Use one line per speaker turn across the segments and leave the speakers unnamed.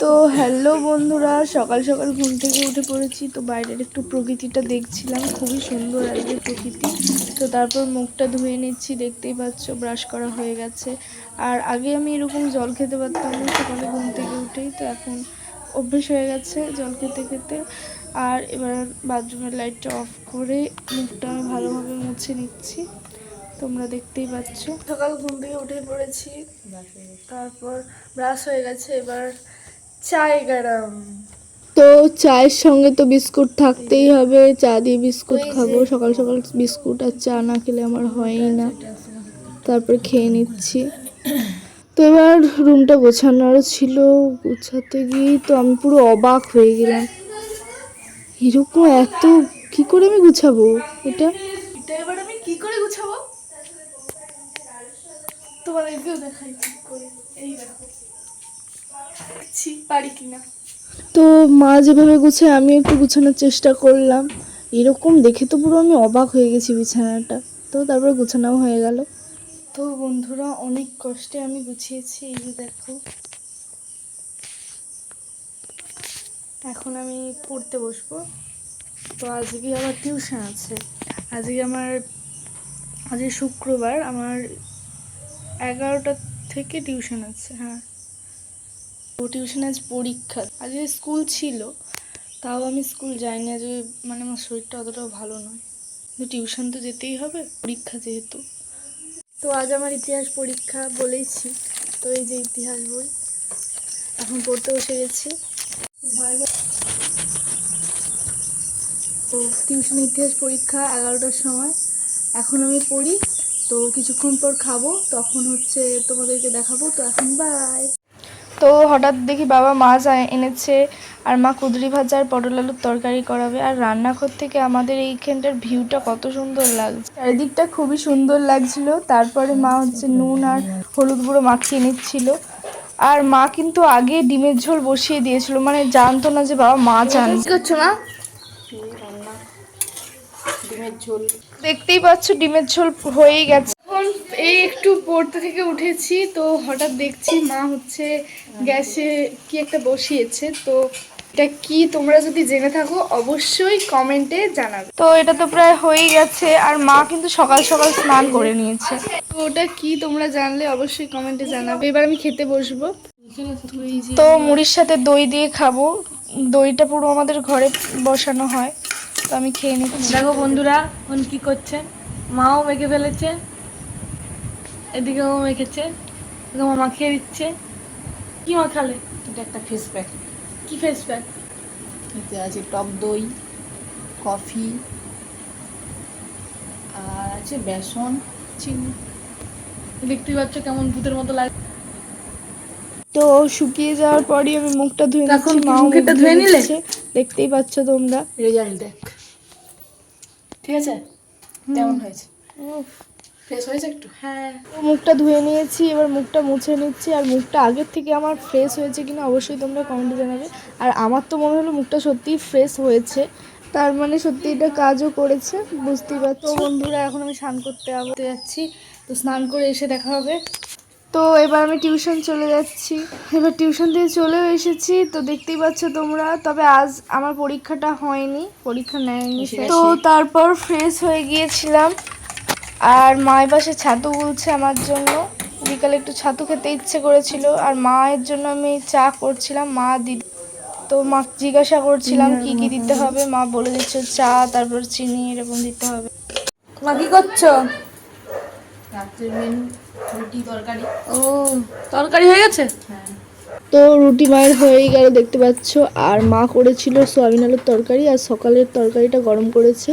তো হ্যালো বন্ধুরা, সকাল সকাল ঘুম থেকে উঠে পড়েছি। তো বাইরের একটু প্রকৃতিটা দেখছিলাম, খুবই সুন্দর আজকে প্রকৃতি। তো তারপর মুখটা ধুয়ে নিচ্ছি, দেখতেই পাচ্ছ ব্রাশ করা হয়ে গেছে। আর আগে আমি এরকম জল খেতে পারতাম না সকালে ঘুম থেকে উঠেই, তো এখন অভ্যেস হয়ে গেছে জল খেতে খেতে। আর এবার বাথরুমের লাইটটা অফ করে মুখটা আমি ভালোভাবে মুছে নিচ্ছি, তোমরা দেখতেই পাচ্ছ। সকাল ঘুম থেকে উঠে পড়েছি, তারপর ব্রাশ হয়ে গেছে, এবার চায় গরম। তো চায়ের সঙ্গে তো বিস্কুট থাকতেই হবে, চা দিয়ে বিস্কুট খাবো। সকাল সকাল বিস্কুট আর চা না খেলে আমার হয়ই না। তারপর খেয়ে নিচ্ছি। তো এবার রুমটা গোছানোরও ছিল, গোছাতে গিয়েই তো আমি পুরো অবাক হয়ে গেলাম। এরকম এত কি করে আমি গুছাবো এটা এবার আমি কি করে গুছাবো তোমাদেরকেও দেখাই ঠিক করে। এই দেখো পারি কিনা। তো মা যেভাবে গুছায় আমি একটু গুছানোর চেষ্টা করলাম। এরকম দেখে তো পুরো আমি অবাক হয়ে গেছি বিছানাটা। তো তারপর গুছানোও হয়ে গেল। তো বন্ধুরা, অনেক কষ্টে আমি গুছিয়েছি। এই যে দেখো, এখন আমি পড়তে বসবো। তো আজকে আবার টিউশন আছে। আজকে শুক্রবার, আমার 11টা থেকে টিউশন আছে। হ্যাঁ, ও টিউশন আজ পরীক্ষা। আজকে স্কুল ছিল, তাও আমি স্কুল যাইনি আজকে, মানে আমার শরীরটা অতটাও ভালো নয়। কিন্তু টিউশন তো যেতেই হবে, পরীক্ষা যেহেতু। তো আজ আমার ইতিহাস পরীক্ষা বলেইছি। তো এই যে ইতিহাস বই, এখন পড়তে বসে গেছি। তো টিউশন ইতিহাস পরীক্ষা 11টার সময়, এখন আমি পড়ি। তো কিছুক্ষণ পর খাবো, তখন হচ্ছে তোমাদেরকে দেখাবো। তো এখন বাই। তো হঠাৎ দেখি বাবা মাছ এনেছে, আর মা কুঁদরি ভাজা আর পটল আলুর তরকারি করাবে। আর রান্নাঘর থেকে আমাদের এইখানটার ভিউটা কত সুন্দর লাগছে, চারিদিকটা খুবই সুন্দর লাগছিল। তারপরে মা হচ্ছে নুন আর হলুদ গুঁড়ো মাখিয়ে নিচ্ছিল। আর মা কিন্তু আগে ডিমের ঝোল বসিয়ে দিয়েছিল, মানে জানতো না যে বাবা মাছ আনবে। কি করছো মা? ডিমের ঝোল দেখতেই পাচ্ছ, ডিমের ঝোল হয়েই গেছে। এখন এই একটু পড়তে থেকে উঠেছি, তো হঠাৎ দেখছি মা হচ্ছে গ্যাসে কি একটা বসিয়েছে। তো এটা কি, তোমরা যদি জেনে থাকো অবশ্যই কমেন্টে জানাবে। তো এটা তো প্রায় হয়েই গেছে, আর মা কিন্তু সকাল সকাল স্নান করে নিয়েছে। তো ওটা কি তোমরা জানলে অবশ্যই কমেন্টে জানাবে। এবার আমি খেতে বসবো। তো মুড়ির সাথে দই দিয়ে খাবো। দইটা পুরো আমাদের ঘরে বসানো হয়। তো আমি খেয়ে নিচ্ছি।
দেখো বন্ধুরা, এখন কি করছে, মাও মেখে ফেলেছে, এদিকেও মেখেছে, মা মাখিয়ে দিচ্ছে। কি মাখালে?
এটা একটা ফেস প্যাক।
কি ফেস প্যাক?
এতে আছে টক দই, কফি, আর আছে বেসন, চিনি।
দেখতেই পাচ্ছ কেমন ভূতের মতো লাগে।
তো শুকিয়ে যাওয়ার পরই আমি মুখটা ধুয়ে
এখন
নিচ্ছি।
কি
মা
মুখটা ধুয়ে নিলে?
দেখতেই পাচ্ছ তোমরা।
রেজাল্ট দেখ, ঠিক আছে? কেমন হয়েছে? ফ্রেশ হয়েছে একটু?
হ্যাঁ,
মুখটা ধুয়ে নিয়েছি, এবার মুখটা মুছে নিচ্ছি। আর মুখটা আগের থেকে আমার ফ্রেশ হয়েছে কিনা অবশ্যই তোমরা কমেন্টে জানাবে। আর আমার তো মনে হলো মুখটা সত্যিই ফ্রেশ হয়েছে, তার মানে সত্যি এটা কাজও করেছে, বুঝতেই পারছো। বন্ধুরা, এখন আমি স্নান করতে যাচ্ছি। তো স্নান করে এসে দেখা হবে। তো এবার আমি টিউশন চলে যাচ্ছি। এবার টিউশন থেকে চলেও এসেছি, তো দেখতেই পাচ্ছ তোমরা। তবে আজ আমার পরীক্ষাটা হয়নি, পরীক্ষা নেয়নি। তো তারপর ফ্রেশ হয়ে গিয়েছিলাম। আর মায়ের পাশে ছাতু গুলছে আমার জন্য। বিকালে একটু ছাতু খেতে ইচ্ছে করেছিল, আর মায়ের জন্য আমি চা করছিলাম, মা দিদি। তো মা জিজ্ঞাসা করছিলাম কি কি দিতে হবে, মা বলে দিচ্ছে চা, তারপর চিনি এরকম দিতে হবে।
মা কি করছো?
রাত্রের মেনু রুটি তরকারি।
ও, তরকারি হয়ে গেছে?
হ্যাঁ।
তো রুটি মায়ের হয়েই গেল দেখতে পাচ্ছ। আর মা করেছিল সয়াবিন আলুর তরকারি, আর সকালের তরকারিটা গরম করেছে।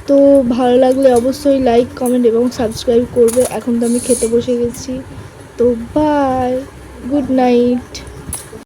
তো ভালো লাগলে অবশ্যই লাইক, কমেন্ট এবং সাবস্ক্রাইব করবে। এখন তো আমি খেতে বসে গেছি। তো বাই, গুড নাইট।